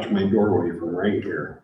watch my doorway from right here.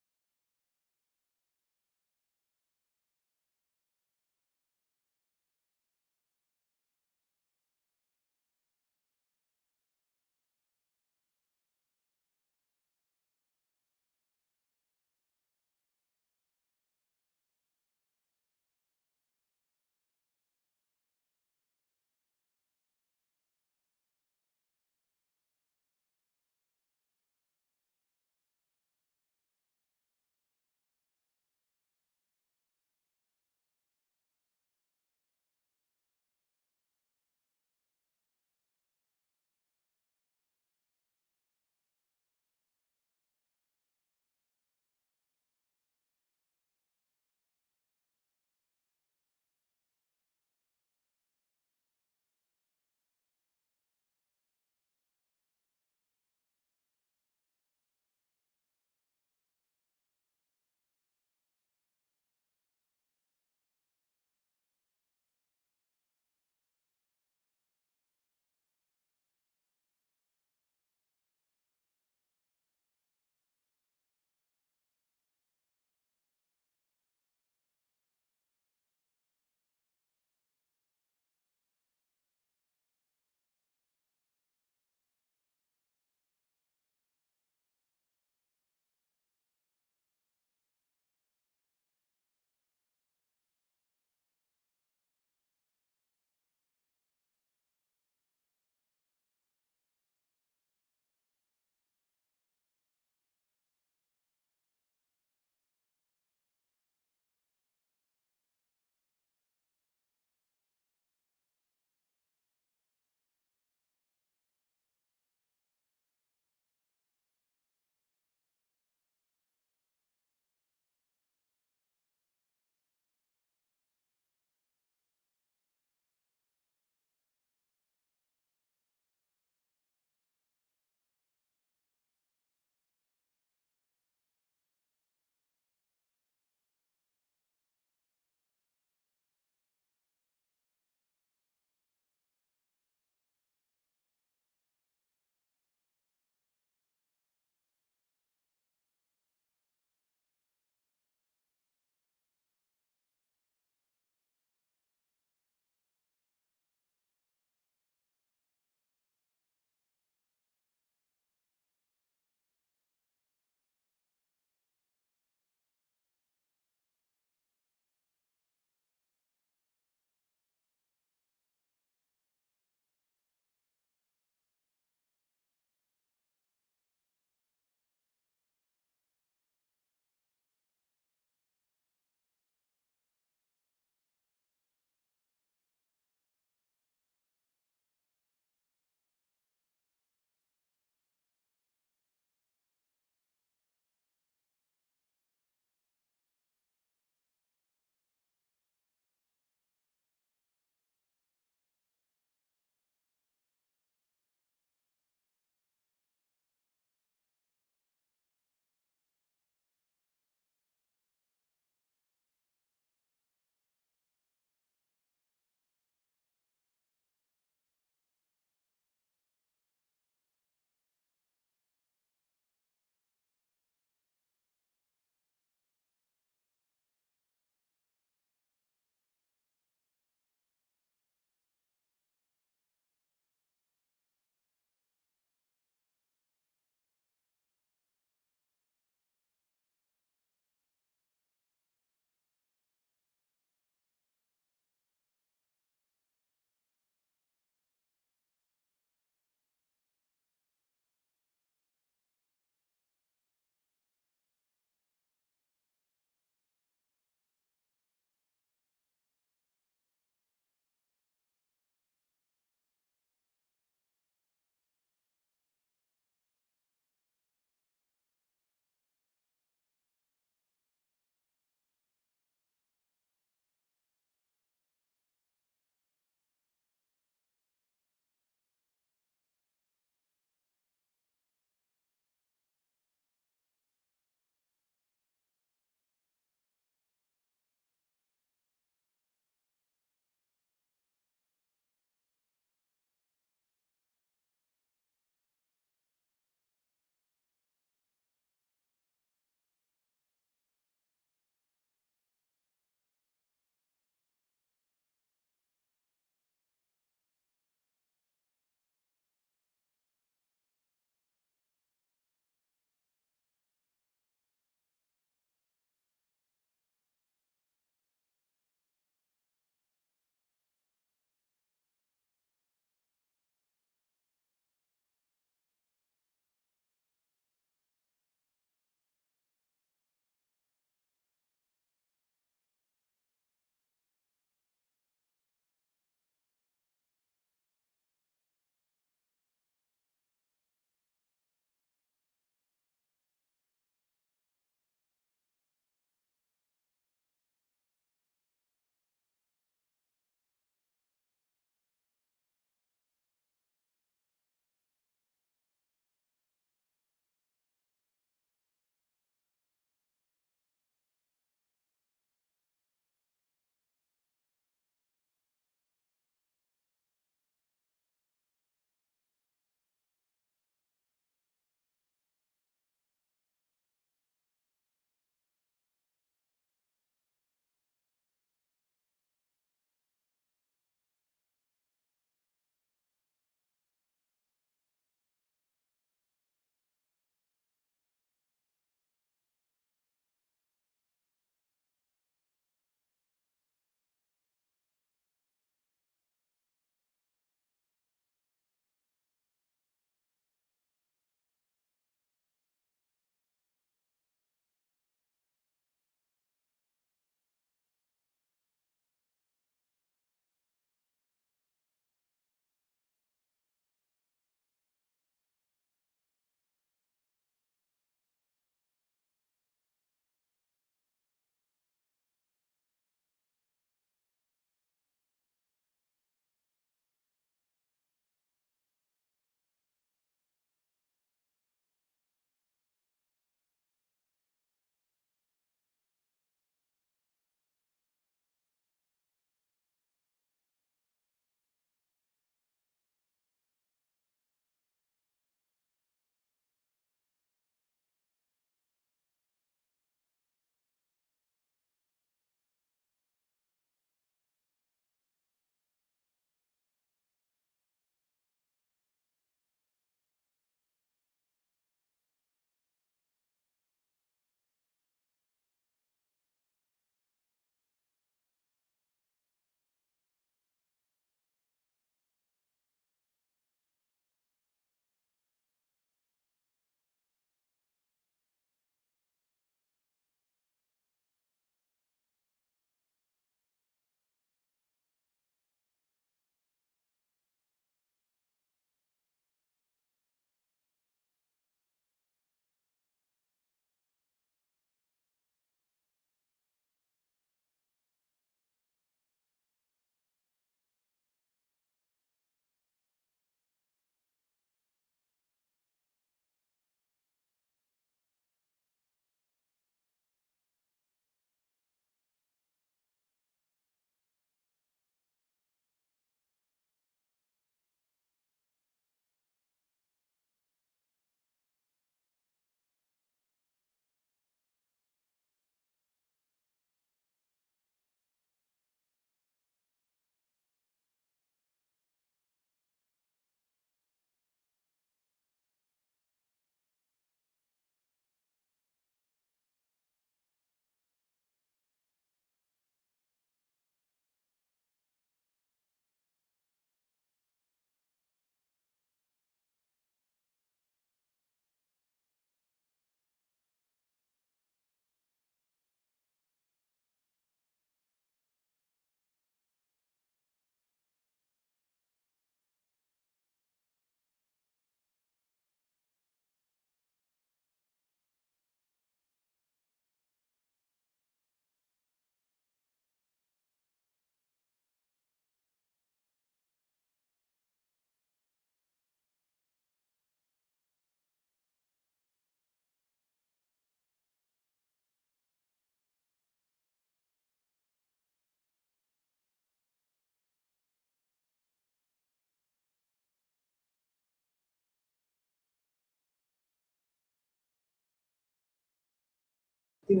Let's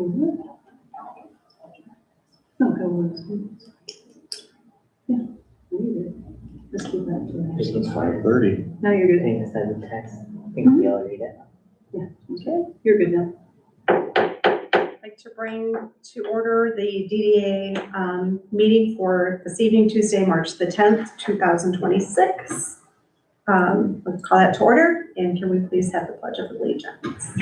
keep that to This is 5:30. No, you're good. Thing that says the text, I think we all read it. Okay, you're good now. I'd like to bring to order the DDA meeting for this evening, Tuesday, March the 10th, 2026. Let's call that to order, and can we please have the Pledge of Allegiance?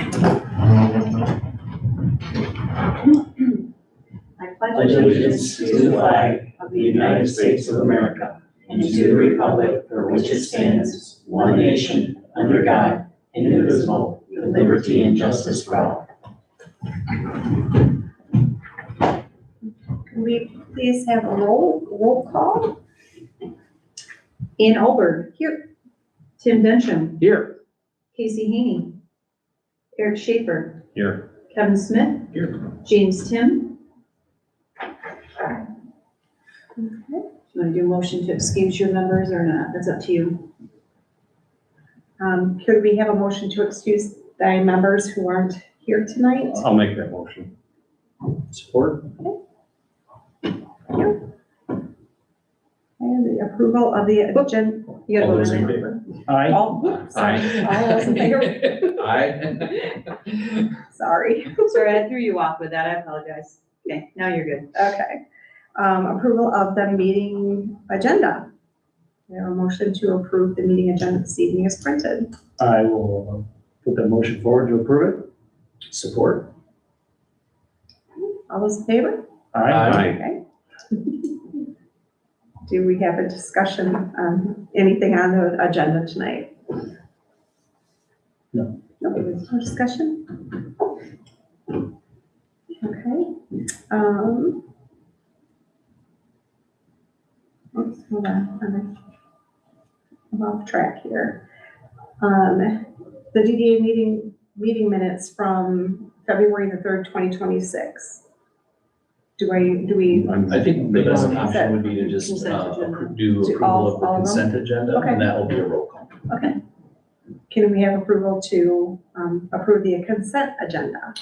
I Pledge allegiance to the flag of the United States of America and to the republic for which it stands, one nation, under God, indivisible, with liberty and justice for all. Can we please have a roll call? Ann Albert. Here. Tim Densham. Here. Casey Haney. Eric Schaefer. Here. Kevin Smith. Here. James Tim. Okay. You want to do a motion to excuse your members or not? That's up to you. Could we have a motion to excuse the members who aren't here tonight? I'll make that motion. Support? And the approval of the agenda. You gotta All vote those on in that. favor? Aye. All, sorry, all those in favor? Aye. Sorry. Sorry, I threw you off with that. I apologize. Okay, now you're good. Okay. Approval of the meeting agenda. We have a motion to approve the meeting agenda this evening as printed. I will put the motion forward to approve it. Support? All those in favor? Aye. Okay. Do we have a discussion on anything on the agenda tonight? No. No discussion? Okay. Oops, hold on. I'm off track here. The DDA meeting minutes from February the 3rd, 2026. Do we? I think the best Is that option would be to just consent agenda? do Do approval of the all of them? consent agenda, Okay. and that will be a roll call. Okay. Can we have approval to approve the consent agenda?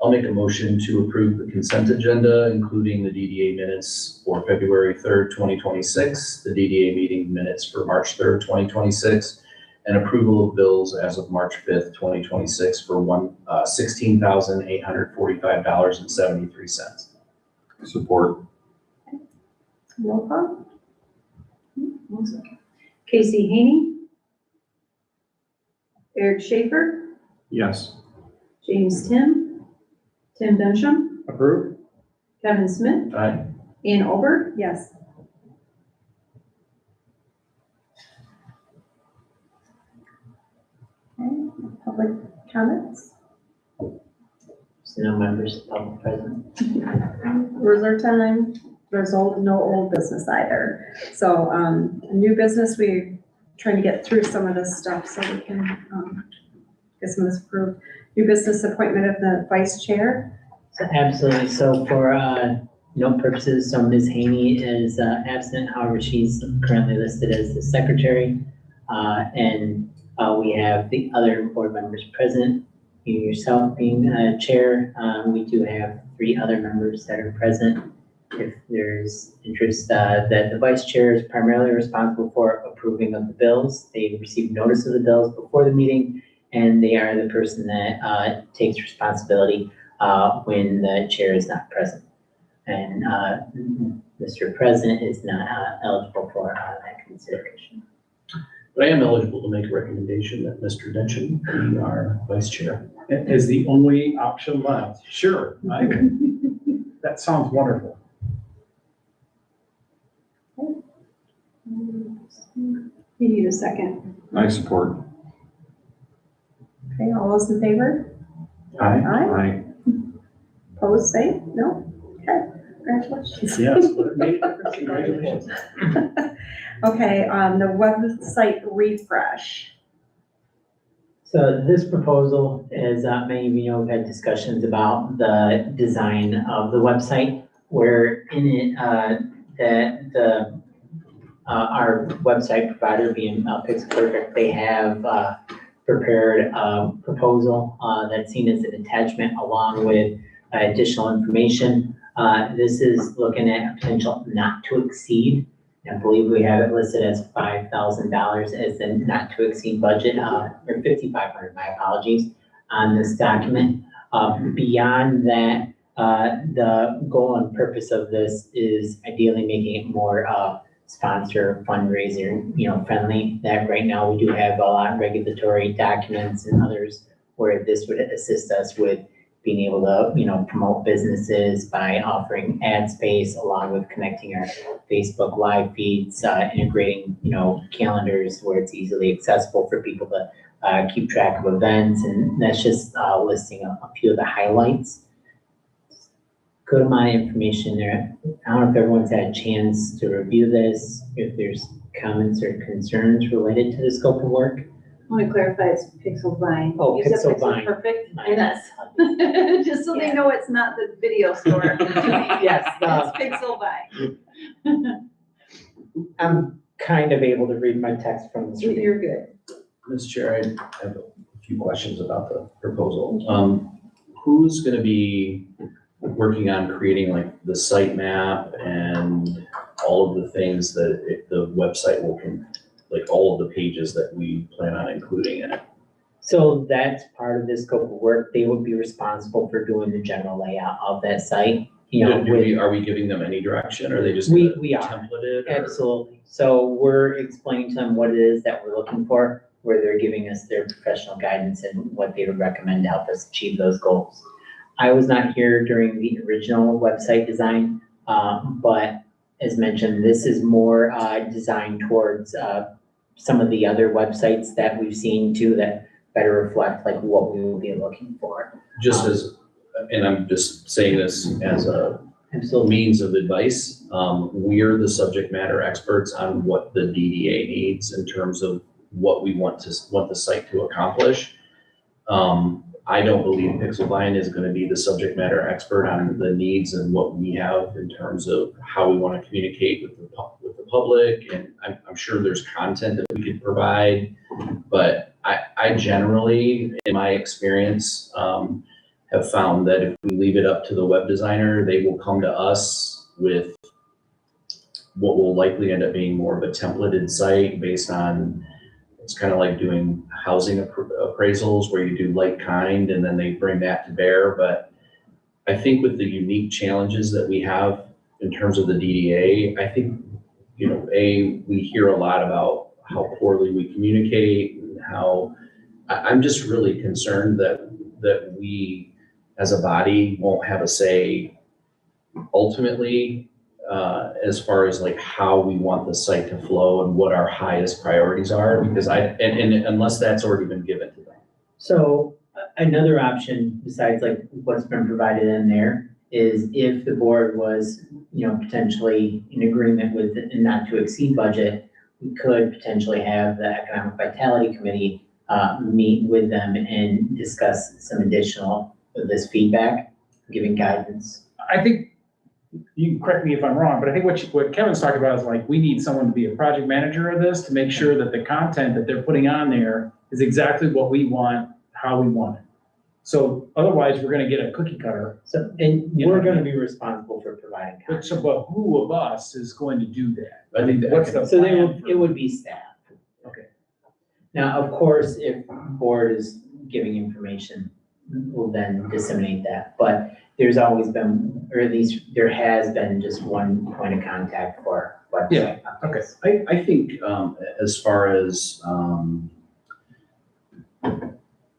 I'll make a motion to approve the consent agenda, including the DDA minutes for February 3rd, 2026, the DDA meeting minutes for March 3rd, 2026, and approval of bills as of March 5th, 2026 for $16,845.73. Support? Roll call? Casey Haney. Eric Schaefer. Yes. James Tim. Tim Densham. Approved? Kevin Smith. Aye. Ann Albert. Yes. Okay, public comments? So no members of public present. Resort time, there's no old business either. So, new business, we're trying to get through some of this stuff so we can, get some of this approved. New business appointment of the vice chair. So absolutely, so for note purposes, so Ms. Haney is absent, however, she's currently listed as the secretary. And we have the other board members present, you yourself being chair. We do have 3 other members that are present. If there's interest, that the vice chair is primarily responsible for approving of the bills. They receive notice of the bills before the meeting, and they are the person that takes responsibility when the chair is not present. And Mr. President is not eligible for that consideration. But I am eligible to make a recommendation that Mr. Densham be our vice chair. It is the only option left. Sure. That sounds wonderful. You need a second. I support. Okay, all those in favor? Aye. Aye. Aye. Opposed, say no? Okay, congratulations. Yes, but it made a difference. Congratulations. Okay, the website refresh. So this proposal, as many of you know, we've had discussions about the design of the website, where in it, that our website provider being Pixelperfect, they have prepared a proposal that's seen as an attachment along with additional information. This is looking at potential not to exceed. I believe we have it listed as $5,000 as the not to exceed budget, or 5,500, my apologies, on this document. Beyond that, the goal and purpose of this is ideally making it more sponsor fundraiser, friendly. That right now we do have a lot of regulatory documents and others where this would assist us with being able to, promote businesses by offering ad space along with connecting our Facebook live feeds, integrating, calendars where it's easily accessible for people to keep track of events. And that's just listing a few of the highlights. Go to my information there. I don't know if everyone's had a chance to review this, if there's comments or concerns related to the scope of work. I want to clarify, it's Pixel Vine. Oh, You said Pixel Vine. Perfect. Yes. Just so they know it's not the video store. Yes, It's Pixel Vine. I'm kind of able to read my text from the screen. You're good. Mr. Chair, I have a few questions about the proposal. Who's gonna be working on creating like the site map and all of the things that the website will, like all of the pages that we plan on including in it? So that's part of the scope of work. They would be responsible for doing the general layout of that site, Are we giving them any direction, or are they just We- gonna we are. template it? or- Absolutely. So we're explaining to them what it is that we're looking for, where they're giving us their professional guidance and what they would recommend to help us achieve those goals. I was not here during the original website design, but as mentioned, this is more designed towards some of the other websites that we've seen too that better reflect like what we will be looking for. Just as, and I'm just saying this as a Absolutely. means of advice, we're the subject matter experts on what the DDA needs in terms of what we want the site to accomplish. I don't believe Pixelvine is gonna be the subject matter expert on the needs and what we have in terms of how we wanna communicate with the public, and I'm sure there's content that we could provide, but I generally, in my experience, have found that if we leave it up to the web designer, they will come to us with what will likely end up being more of a templated site based on, it's kind of like doing housing appraisals where you do like kind and then they bring that to bear. But I think with the unique challenges that we have in terms of the DDA, I think, we hear a lot about how poorly we communicate and how, I'm just really concerned that we as a body won't have a say ultimately as far as like how we want the site to flow and what our highest priorities are, because and unless that's already been given to them. So another option besides like what's been provided in there is if the board was, potentially in agreement with the not to exceed budget, we could potentially have the Economic Vitality Committee meet with them and discuss some additional of this feedback, giving guidance. I think, you can correct me if I'm wrong, but I think what Kevin's talking about is like, we need someone to be a project manager of this to make sure that the content that they're putting on there is exactly what we want, how we want it. So otherwise, we're gonna get a cookie cutter. So, and we're gonna be responsible for providing content. But who of us is going to do that? I think What's the So plan for- it would be staff. Okay. Now, of course, if board is giving information, we'll then disseminate that. But there's always been, or at least there has been just one point of contact for website. Yeah, okay. I think as far as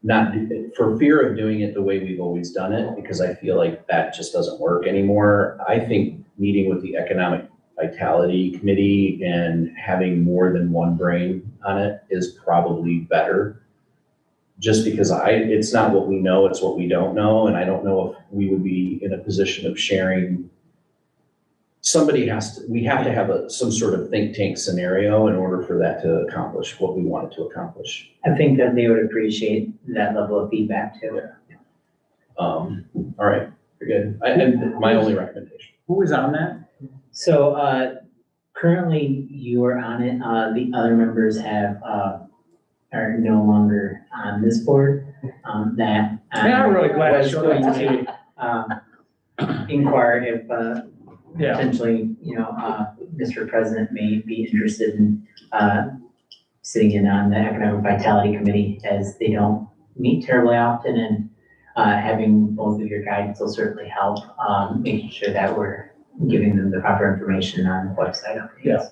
not, for fear of doing it the way we've always done it, because I feel like that just doesn't work anymore, I think meeting with the Economic Vitality Committee and having more than one brain on it is probably better. Just because it's not what we know, it's what we don't know, and I don't know if we would be in a position of sharing. We have to have some sort of think tank scenario in order for that to accomplish what we want it to accomplish. I think that they would appreciate that level of feedback too. All right, very good. And my only recommendation. Who is on that? So, currently you are on it, the other members are no longer on this board, that. Man, I'm really glad I was showed going up. to inquire if, Yeah, potentially, Mr. President may be interested in, sitting in on the Economic Vitality Committee, as they don't meet terribly often, and, having both of your guidance will certainly help, making sure that we're giving them the proper information on the website updates. Yeah.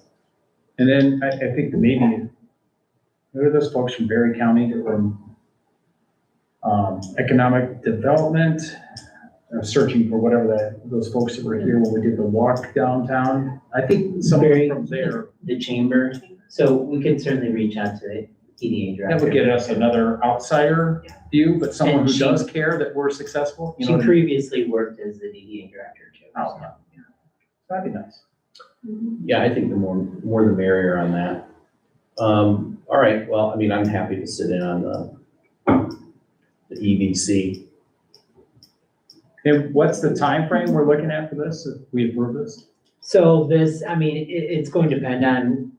and then I think that maybe, who are those folks from Berry County that were, economic development? I was searching for whatever those folks that were here when we did the walk downtown. I think someone Berry- from there, The chamber, so we could certainly reach out to the EDA director. that would get us another outsider view, but someone And who she- does care that we're successful, you know She what I mean? previously worked as the DDA director too. Oh, so. That'd be nice. Yeah, I think the more the merrier on that. All right, well, I mean, I'm happy to sit in on the EVC. And what's the time frame we're looking at for this, if we approve this? So this, I mean, it's going to depend on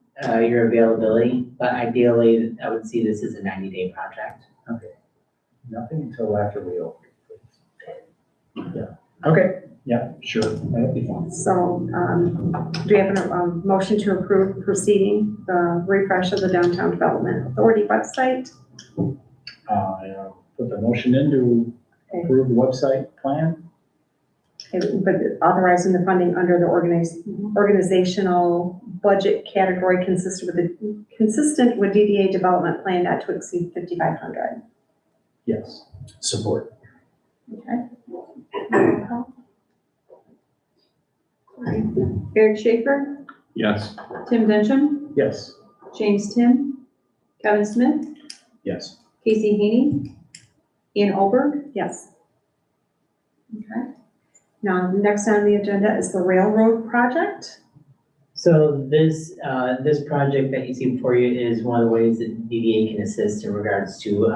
your availability, but ideally, I would see this as a 90-day project. Nothing until after we open. Yeah, okay, yeah, sure, that'll be fine. So, do you have a motion to approve proceeding the refresh of the Downtown Development Authority website? Put the motion in to approve the website plan. Okay, but authorizing the funding under the organizational budget category consistent with DDA development plan not to exceed 5,500. Yes. Support. Okay. Eric Schaefer, Yes. Tim Dencham, Yes. James Tim, Kevin Smith, Yes. Casey Haney, Ian Olberg. yes. Okay. Now, next on the agenda is the railroad project. So this project that you see before you is one of the ways that DDA can assist in regards to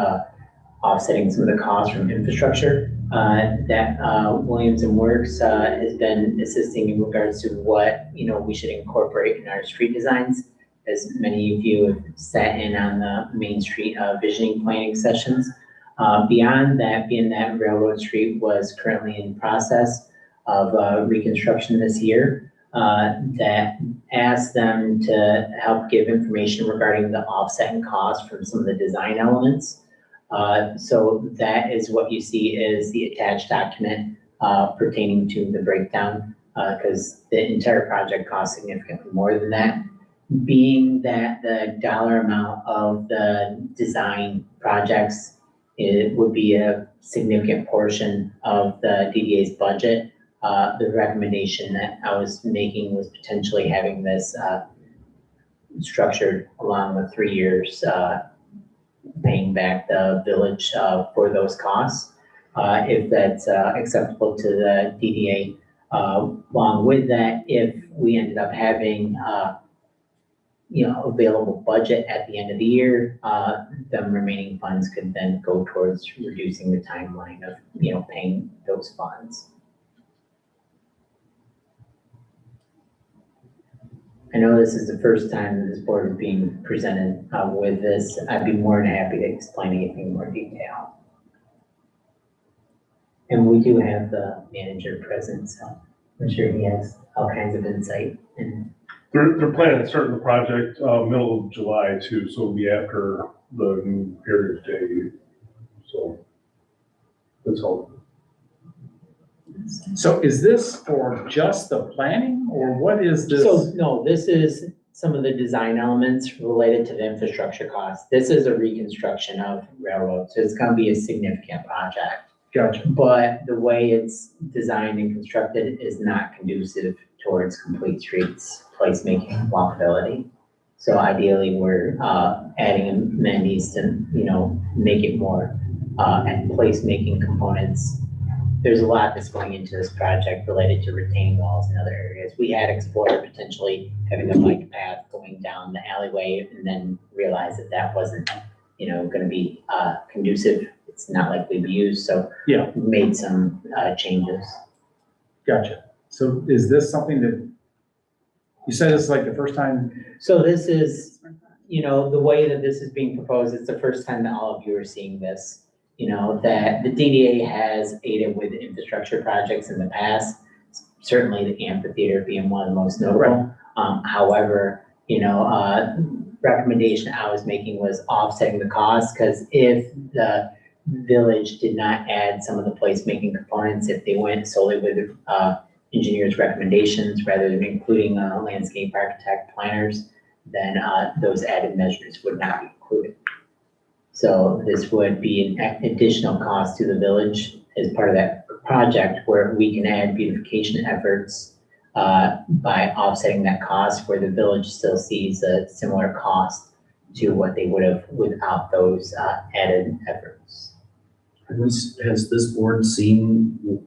offsetting some of the costs from infrastructure. That Williams and Works has been assisting in regards to what, we should incorporate in our street designs. As many of you have sat in on the Main Street visioning planning sessions. Beyond that, being that Railroad Street was currently in process of reconstruction this year, that asked them to help give information regarding the offset and cost from some of the design elements. So that is what you see is the attached document pertaining to the breakdown, because the entire project costs significantly more than that. Being that the dollar amount of the design projects, it would be a significant portion of the DDA's budget. The recommendation that I was making was potentially having this structured along with 3 years, paying back the village for those costs. If that's acceptable to the DDA, along with that, if we ended up having available budget at the end of the year, the remaining funds could then go towards reducing the timeline of, paying those funds. I know this is the first time that this board is being presented with this. I'd be more than happy to explain anything in more detail. And we do have the manager present, so I'm sure he has all kinds of insight. And They're planning on starting the project, middle of July too, so it'll be after the new period day. So that's all. So is this for just the planning, or what is this? so, no, this is some of the design elements related to the infrastructure costs. This is a reconstruction of railroad, so it's gonna be a significant project. Gotcha. But the way it's designed and constructed is not conducive towards complete streets, placemaking, walkability. So ideally, we're adding amenities to, make it more and placemaking components. There's a lot that's going into this project related to retaining walls and other areas. We had explored potentially having a bike path going down the alleyway and then realized that that wasn't, gonna be conducive. It's not likely to be used, so Yeah. we made some changes. Gotcha. So is this something that, you said it's like the first time, So this is, the way that this is being proposed, it's the first time that all of you are seeing this. you know, that the DDA has aided with infrastructure projects in the past, certainly the amphitheater being one of the most notable. However, you know, recommendation I was making was offsetting the cost, because if the village did not add some of the placemaking components, if they went solely with engineers' recommendations rather than including landscape architect planners, then those added measures would not be included. So this would be an additional cost to the village as part of that project, where we can add beautification efforts by offsetting that cost, where the village still sees a similar cost to what they would have without those added efforts. Has this board seen,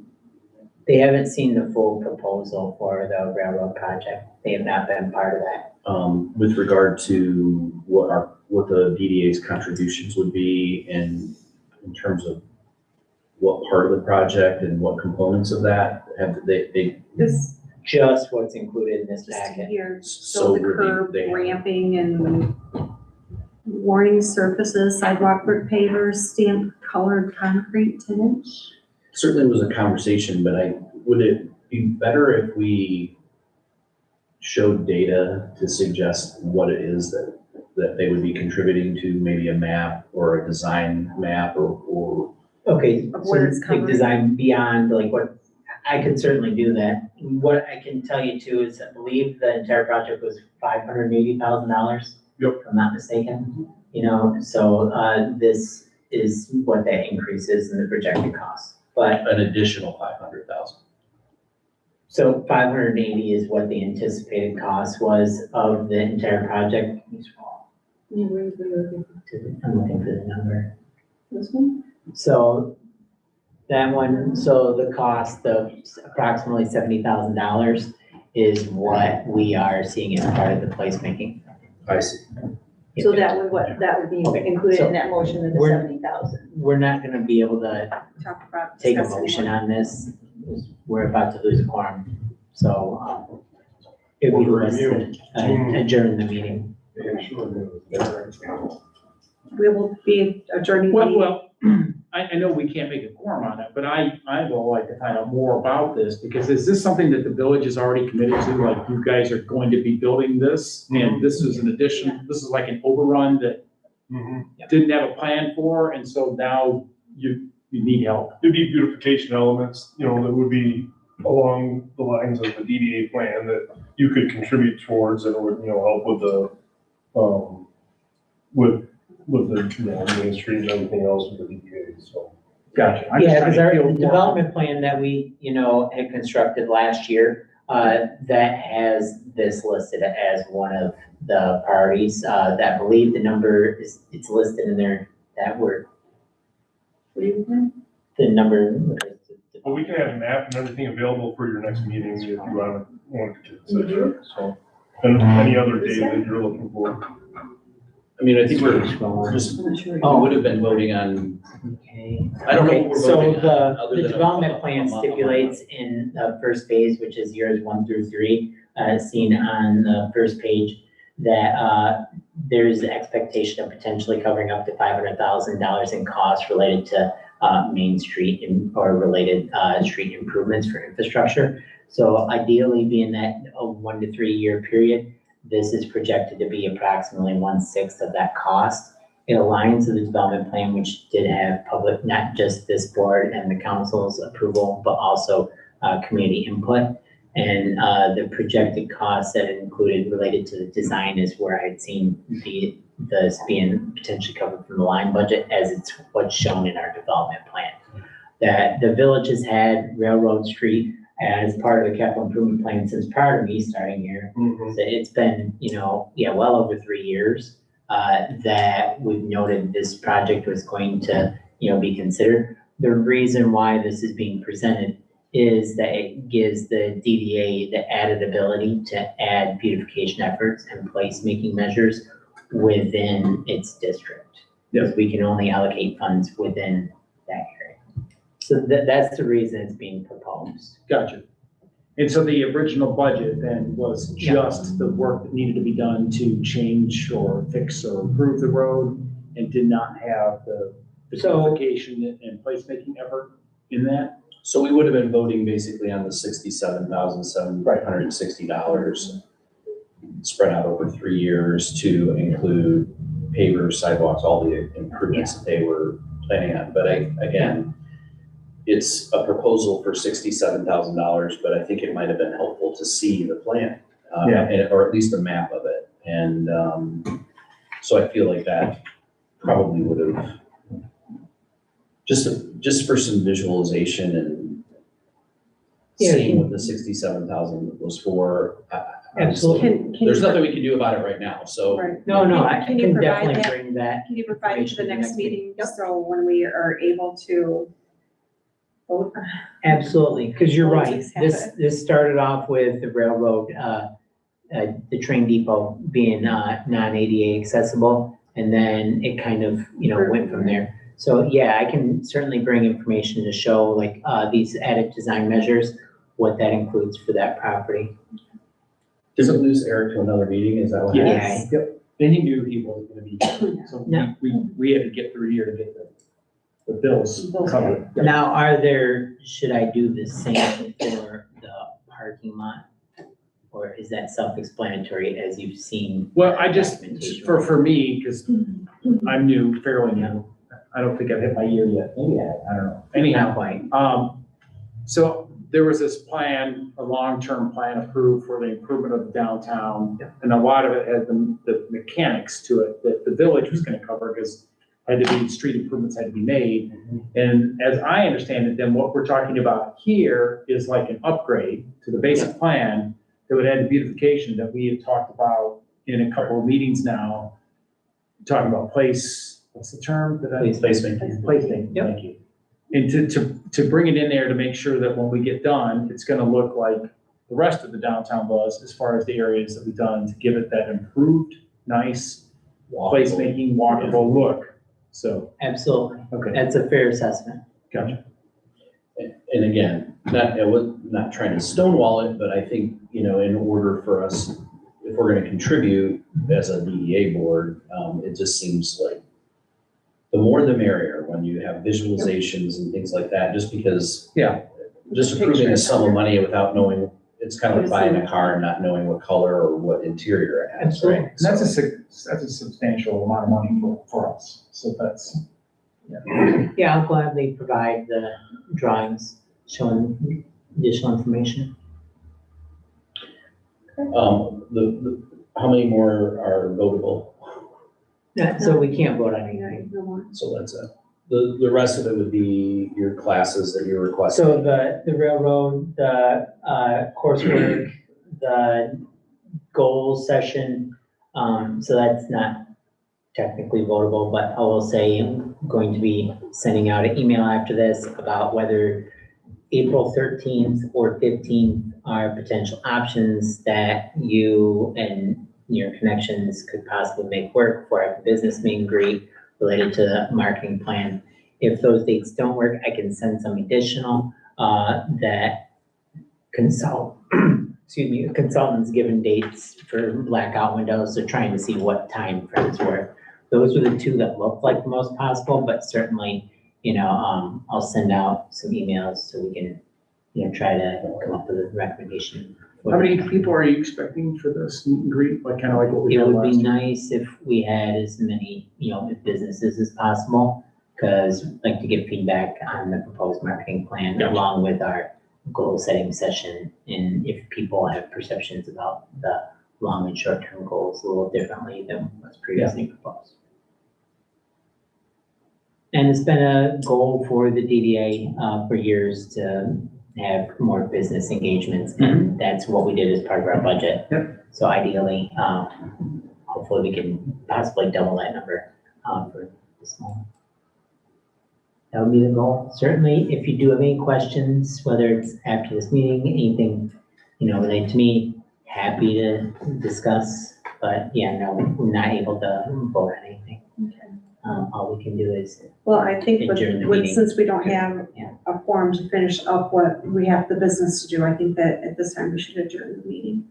They haven't seen the full proposal for the railroad project. They have not been part of that. with regard to what the DDA's contributions would be in terms of what part of the project and what components of that have they, This, Just what's included in this just packet. here, so so the would curb, they, ramping and warning surfaces, sidewalk brick pavers, stamped colored concrete 10-inch. certainly was a conversation, but would it be better if we showed data to suggest what it is that they would be contributing to, maybe a map or a design map or Okay, Of so where it's like covered. design beyond, like what, I could certainly do that. What I can tell you too is I believe the entire project was $580,000. Yep. If I'm not mistaken, you know, so, this is what that increase is in the projected cost. But, an additional 500,000. so 580 is what the anticipated cost was of the entire project. Yeah, where's the, I'm looking for the number. this one? So that one, so the cost of approximately $70,000 is what we are seeing as part of the placemaking. I see. So that would be Okay, included so in that motion of the we're- 70,000. We're not gonna be able to Talk about. take a discussing motion more. on this. We're about to lose a quorum, so, it would be less than adjourn the meeting. We will be adjourning. the- Well, I know we can't make a quorum on it, but I will like to find out more about this, because is this something that the village is already committed to? Like, you guys are going to be building this, and this is an addition, this is like an overrun that didn't have a plan for, and so now you need help. There'd be beautification elements, you know, that would be along the lines of the DDA plan that you could contribute towards that would, you know, help with the, with the, you know, Main Street and everything else with the DDA, so. Gotcha. I'm just Yeah, trying because to our feel more- development plan that we, you know, had constructed last year, that has this listed as one of the priorities, that I believe the number is, it's listed in there, that word, What do you think? the number. But we can have a map and everything available for your next meeting if you want to consider it, so. And any other data that you're looking for. I mean, I think we're Scrolling. just, I'm not sure. we would have been voting on, Okay. I don't know Okay, what we're so voting on, the other than a- development plan stipulates in the first phase, which is years 1 through 3, seen on the first page, that there's the expectation of potentially covering up to $500,000 in costs related to Main Street or related street improvements for infrastructure. So ideally, being that a 1 to 3 year period, this is projected to be approximately 1/6 of that cost. It aligns with the development plan, which did have public, not just this board and the council's approval, but also community input. And the projected costs that it included related to the design is where I'd seen this being potentially covered from the line budget, as it's what's shown in our development plan. That the village has had Railroad Street as part of the capital improvement plan since prior to me starting here. So it's been, you know, well over 3 years that we've noted this project was going to, you know, be considered. The reason why this is being presented is that it gives the DDA the added ability to add beautification efforts and placemaking measures within its district. Because we can only allocate funds within that area. So that's the reason it's being proposed. Gotcha. And so the original budget then was just the work that needed to be done to change or fix or improve the road, and did not have the the So- beautification and placemaking effort in that? So we would have been voting basically on the $67,760 spread out over 3 years to include pavers, sidewalks, all the improvements that they were planning on. But again, it's a proposal for $67,000, but I think it might have been helpful to see the plan. Or at least a map of it. And so I feel like that probably would have, just for some visualization and Yeah, seeing what the 67,000 was for. Absolutely. Can you, There's nothing we can do about it right now, so. right. No, I Can you can provide definitely that? bring that. Can you provide it to the information next meeting, so when we are able to vote? Absolutely, because you're right. Always have This started off with the railroad, the train depot being non-ADA accessible, and then it kind of, went from there. So yeah, I can certainly bring information to show like these added design measures, what that includes for that property. Does it lose Eric to another meeting? Is that what? Yeah. happens? Yep. And he knew he wasn't gonna be here, so Yeah. we had to get through here to get the bills covered. Yep. Now, should I do the same for the parking lot? Or is that self-explanatory as you've seen? Well, I just, documentation? for me, because I'm new, fairly new, I don't think I've hit my year yet, maybe I don't know. Anyhow, Not quite. so there was this plan, a long-term plan approved for the improvement of the downtown. And a lot of it had the mechanics to it that the village was gonna cover, because street improvements had to be made. And as I understand it, then what we're talking about here is like an upgrade to the basic plan that would add the beautification that we had talked about in a couple of meetings now. Talking about what's the term? Placemaking. Placemaking, Yep. thank you. And to bring it in there to make sure that when we get done, it's gonna look like the rest of the downtown was, as far as the areas that we've done, to give it that improved, nice placemaking, walkable look. So, Absolutely. okay, That's a fair assessment. gotcha. And again, not trying to stonewall it, but I think, in order for us, if we're gonna contribute as a DDA board, it just seems like the more the merrier when you have visualizations and things like that, just because. Yeah. Just approving a sum of money without knowing, it's kind of like buying a car and not knowing what color or what interior it has, Absolutely. right? And that's a substantial amount of money for us, so that's. Yeah, I'll gladly provide the drawings showing additional information. How many more are votable? Yeah, so we can't vote on anything. No more. So that's it. The rest of it would be your classes that you're requesting. So the railroad, the coursework, the goals session, so that's not technically votable, but I will say I'm going to be sending out an email after this about whether April 13th or 15th are potential options that you and your connections could possibly make work for a business meet and greet related to the marketing plan. If those dates don't work, I can send some additional, that consultants given dates for blackout windows, so trying to see what time frames work. Those were the two that looked like the most possible, but certainly, I'll send out some emails so we can, try to come up with a recommendation. How many people are you expecting for this meet and greet, like kind of like what we It had would last be year? nice if we had as many, businesses as possible, because I'd like to get feedback on the proposed marketing plan Gotcha. along with our goal setting session. And if people have perceptions about the long and short-term goals a little differently than what's previously proposed. And it's been a goal for the DDA for years to have more business engagements, and that's what we did as part of our budget. Yep. So ideally, hopefully we can possibly double that number for this month. That would be the goal. Certainly, if you do have any questions, whether it's after this meeting, anything, related to me, happy to discuss. But yeah, no, we're not able to vote on anything. Okay. All we can do is, Well, I think Adjourn the with, meeting. since we don't have Yeah. a form to finish up what we have the business to do, I think that at this time we should adjourn the meeting.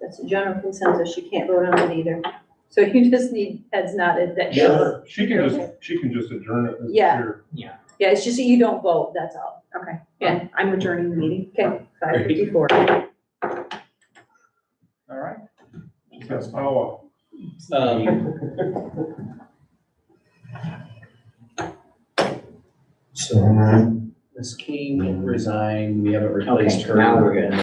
That's a general consensus, you can't vote on it either. So you just need heads nodded that. Sure. She can just adjourn it as Yeah. chair. Yeah. Yeah, it's just that you don't vote, that's all. Okay. Yeah. I'm adjourning the meeting. Okay, 5:54. All right. That's power. So Ms. King resigned, we haven't replaced Okay, her. now we're good.